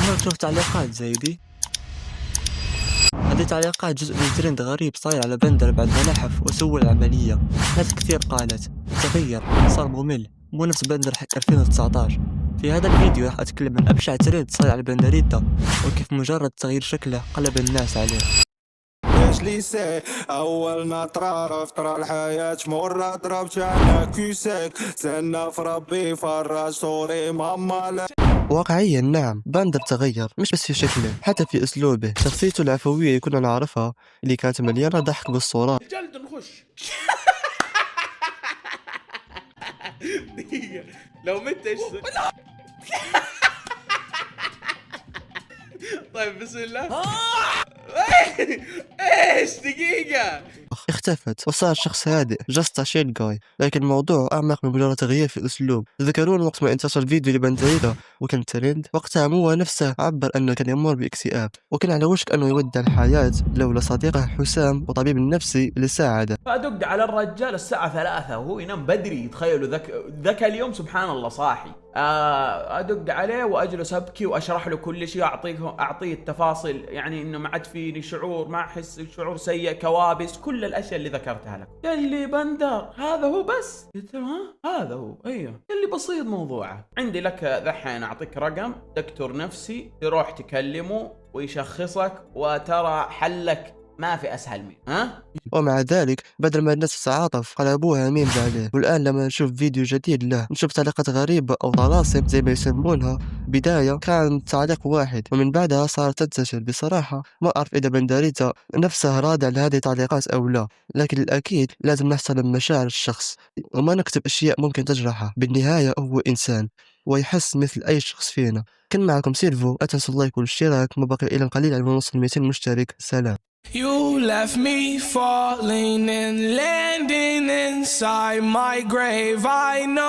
عمرك شفت تعليقات زي دي؟ هذه تعليقات جزء من ترند غريب صاير على بندر بعد ما نحف وسوى العملية. ناس كثير قالت تغير، صار ممل، مو نفس بندر حق 2019. في هذا الفيديو راح أتكلم عن أبشع ترند صاير على بندريتا، وكيف مجرد تغيير شكله قلب الناس عليه. ايش ليسي اول نطرة ترى الحياة مرة ضربت على كيسك سنة في ربي فراج صوري ماما. واقعيا نعم، باندر تغير مش بس في شكله، حتى في اسلوبه. شخصيته العفوية اللي كنا نعرفها اللي كانت مليانة ضحك بالصورات جلد نخش. دقيقة لو مت ايش طيب بسم الله. ايش دقيقة اختفت وصار شخص هادئ، جاست شيل جاي. لكن الموضوع أعمق من مجرد تغيير في الأسلوب. تذكرون وقت ما انتشر فيديو لبندريتا وكان ترند؟ وقتها مو نفسه عبر أنه كان يمر باكتئاب وكان على وشك أنه يودع الحياة لولا صديقه حسام وطبيب النفسي اللي ساعده. فأدق على الرجال الساعة 3 وهو ينام بدري. تخيلوا ذاك اليوم سبحان الله صاحي. أدق عليه وأجلس أبكي وأشرح له كل شيء، أعطيه التفاصيل، يعني إنه ما عاد فيني شعور، ما أحس شعور سيء، كوابيس، كل الأشياء اللي ذكرتها لك. قال لي بندر هذا هو بس؟ قلت له ها هذا هو. أيوه. قال لي بسيط موضوعه، عندي لك ذحين أعطيك رقم دكتور نفسي تروح تكلمه ويشخصك، وترى حلك ما في أسهل منه. ومع ذلك بدل ما الناس تتعاطف قلبوها ميمز عليه. والآن لما نشوف فيديو جديد له نشوف تعليقات غريبة أو طلاسم زي ما يسمونها. بداية كان تعليق واحد ومن بعدها صارت تنتشر. بصراحة ما أعرف إذا بندريتا نفسها رادع لهذه التعليقات أو لا، لكن الأكيد لازم نحترم مشاعر الشخص وما نكتب أشياء ممكن تجرحه. بالنهاية هو إنسان ويحس مثل أي شخص فينا. كان معكم سيلفو، لا تنسوا اللايك والاشتراك، ما بقي إلا القليل على نوصل 200 مشترك. سلام. You left me falling and landing inside my grave. I know